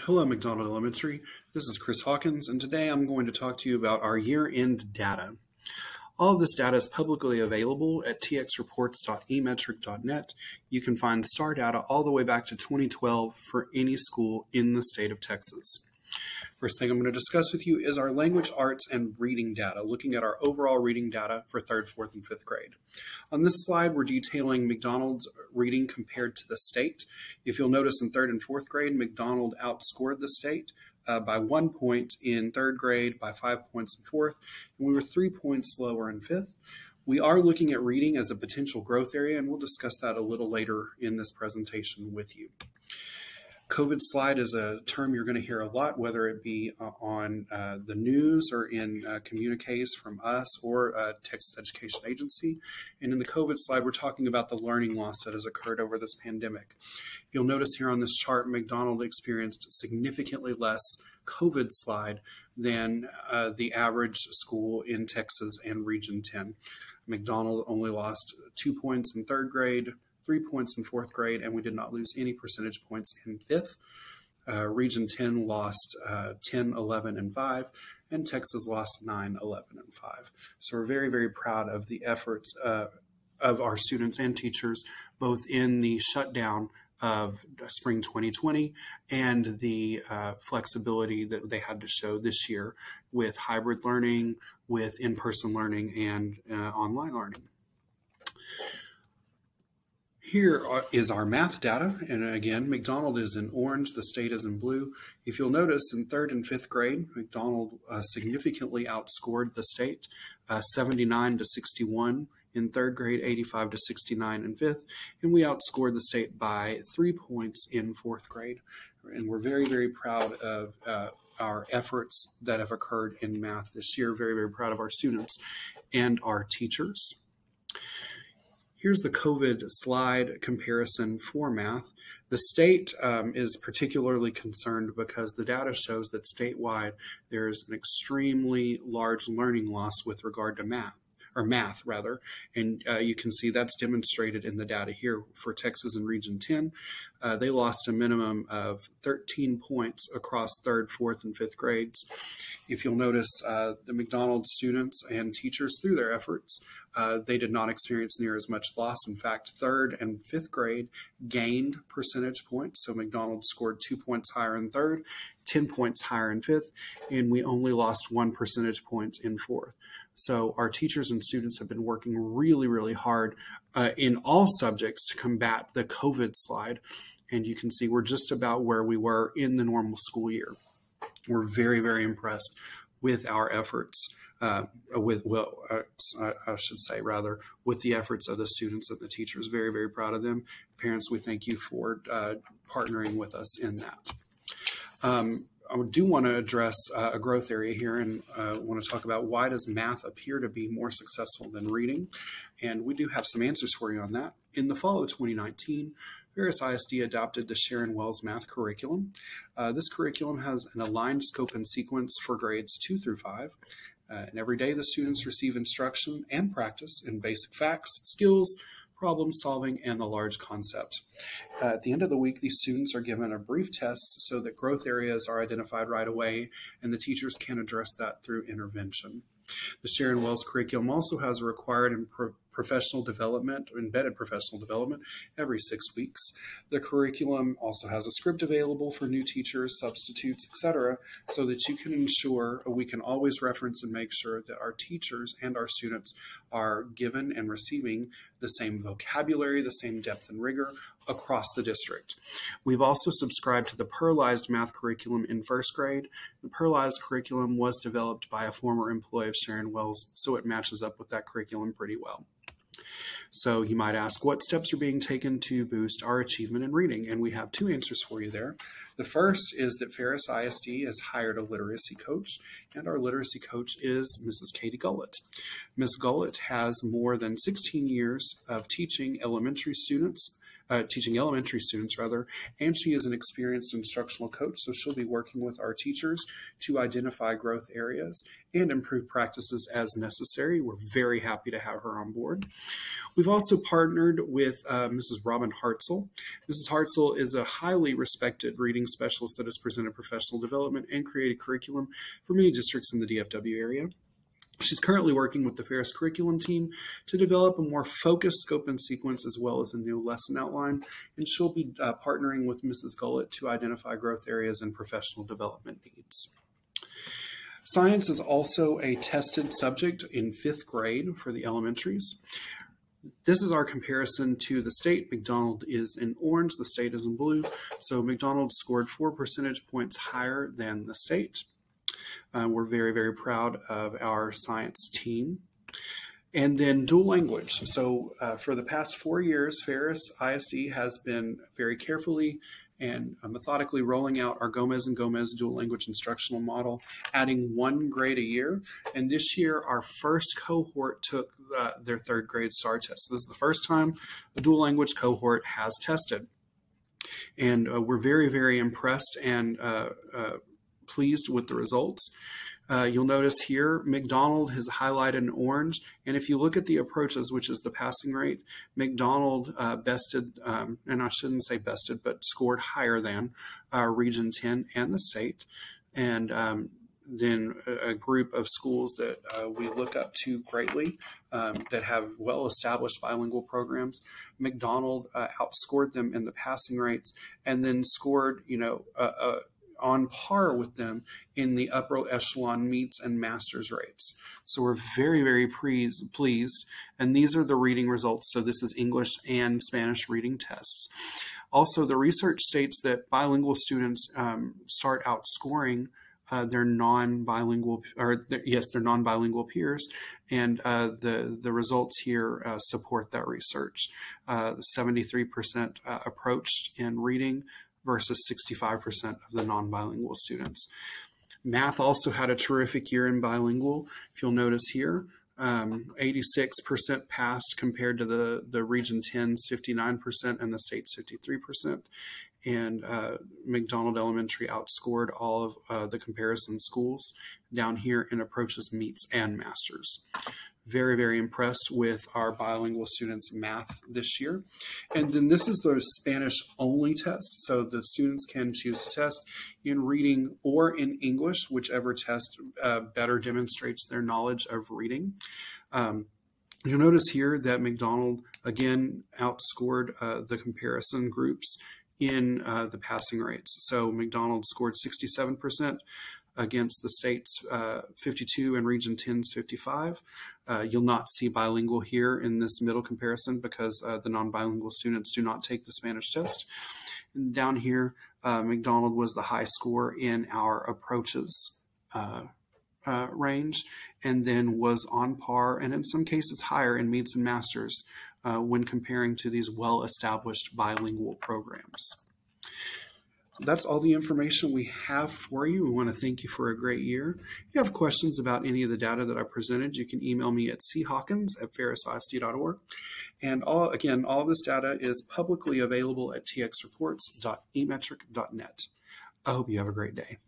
Hello, McDonald Elementary. This is Chris Hawkins, and today I'm going to talk to you about our year-end data. All of this data is publicly available at txreports.emetric.net. You can find STAR data all the way back to 2012 for any school in the state of Texas. First thing I'm going to discuss with you is our language arts and reading data, looking at our overall reading data for 3rd, 4th, and 5th grade. On this slide, we're detailing McDonald's reading compared to the state. If you'll notice in 3rd and 4th grade, McDonald outscored the state by 1 point in 3rd grade, by 5 points in 4th, and we were 3 points lower in 5th. We are looking at reading as a potential growth area, and we'll discuss that a little later in this presentation with you. COVID slide is a term you're going to hear a lot, whether it be on the news or in communiques from us or Texas Education Agency. And in the COVID slide, we're talking about the learning loss that has occurred over this pandemic. You'll notice here on this chart, McDonald experienced significantly less COVID slide than the average school in Texas and Region 10. McDonald only lost 2 points in 3rd grade, 3 points in 4th grade, and we did not lose any percentage points in 5th. Region 10 lost 10, 11, and 5, and Texas lost 9, 11, and 5. So we're very, very proud of the efforts of our students and teachers, both in the shutdown of spring 2020 and the flexibility that they had to show this year with hybrid learning, with in-person learning, and online learning. Here is our math data, and again, McDonald is in orange, the state is in blue. If you'll notice, in 3rd and 5th grade, McDonald significantly outscored the state, 79 to 61 in 3rd grade, 85 to 69 in 5th, and we outscored the state by 3 points in 4th grade. And we're very, very proud of our efforts that have occurred in math this year, very, very proud of our students and our teachers. Here's the COVID slide comparison for math. The state is particularly concerned because the data shows that statewide there is an extremely large learning loss with regard to math, and you can see that's demonstrated in the data here for Texas and Region 10. They lost a minimum of 13 points across 3rd, 4th, and 5th grades. If you'll notice, the McDonald students and teachers, through their efforts, they did not experience near as much loss. In fact, 3rd and 5th grade gained percentage points. So McDonald scored 2 points higher in 3rd, 10 points higher in 5th, and we only lost 1 percentage point in 4th. So our teachers and students have been working really, really hard in all subjects to combat the COVID slide. And you can see we're just about where we were in the normal school year. We're very, very impressed with our efforts, with the efforts of the students and the teachers. Very, very proud of them. Parents, we thank you for partnering with us in that. I do want to address a growth area here and want to talk about why does math appear to be more successful than reading? And we do have some answers for you on that. In the fall of 2019, Ferris ISD adopted the Sharon Wells math curriculum. This curriculum has an aligned scope and sequence for grades 2 through 5. And every day the students receive instruction and practice in basic facts, skills, problem solving, and the large concept. At the end of the week, these students are given a brief test so that growth areas are identified right away, and the teachers can address that through intervention. The Sharon Wells curriculum also has required and professional development, embedded professional development, every 6 weeks. The curriculum also has a script available for new teachers, substitutes, etc., so that you can ensure we can always reference and make sure that our teachers and our students are given and receiving the same vocabulary, the same depth and rigor across the district. We've also subscribed to the Pearlized math curriculum in 1st grade. The Pearlized curriculum was developed by a former employee of Sharon Wells, so it matches up with that curriculum pretty well. So you might ask, what steps are being taken to boost our achievement in reading? And we have 2 answers for you there. The first is that Ferris ISD has hired a literacy coach, and our literacy coach is Mrs. Katie Gullett. Ms. Gullett has more than 16 years of teaching elementary students teaching elementary students rather, and she is an experienced instructional coach, so she'll be working with our teachers to identify growth areas and improve practices as necessary. We're very happy to have her on board. We've also partnered with Mrs. Robin Hartzell. Mrs. Hartzell is a highly respected reading specialist that has presented professional development and created curriculum for many districts in the DFW area. She's currently working with the Ferris curriculum team to develop a more focused scope and sequence as well as a new lesson outline, and she'll be partnering with Mrs. Gullett to identify growth areas and professional development needs. Science is also a tested subject in 5th grade for the elementaries. This is our comparison to the state. McDonald is in orange, the state is in blue. So McDonald scored 4 percentage points higher than the state. We're very, very proud of our science team. And then dual language. So for the past 4 years, Ferris ISD has been very carefully and methodically rolling out our Gomez and Gomez dual language instructional model, adding 1 grade a year. And this year, our first cohort took their 3rd grade STAR test. So this is the first time a dual language cohort has tested. And we're very, very impressed and pleased with the results. You'll notice here, McDonald has highlighted in orange. And if you look at the approaches, which is the passing rate, McDonald bested, and I shouldn't say bested, but scored higher than Region 10 and the state. And then a group of schools that we look up to greatly that have well-established bilingual programs. McDonald outscored them in the passing rates and then scored, on par with them in the upper echelon meets and masters rates. So we're very, very pleased. And these are the reading results. So this is English and Spanish reading tests. Also, the research states that bilingual students start out scoring their non-bilingual, their non-bilingual peers, and the results here support that research. 73% approached in reading versus 65% of the non-bilingual students. Math also had a terrific year in bilingual. If you'll notice here, 86% passed compared to the Region 10's 59% and the state's 53%. And McDonald Elementary outscored all of the comparison schools down here in approaches, meets, and masters. Very, very impressed with our bilingual students' math this year. And then this is the Spanish only test. So the students can choose to test in reading or in English, whichever test better demonstrates their knowledge of reading. You'll notice here that McDonald, again, outscored the comparison groups in the passing rates. So McDonald scored 67% against the state's 52 and Region 10's 55. You'll not see bilingual here in this middle comparison because the non-bilingual students do not take the Spanish test. And down here, McDonald was the high score in our approaches range, and then was on par, and in some cases higher in meets and masters when comparing to these well-established bilingual programs. That's all the information we have for you. We want to thank you for a great year. If you have questions about any of the data that I presented, you can email me at chawkins@ferrisisd.org. And all of this data is publicly available at txreports.emetric.net. I hope you have a great day.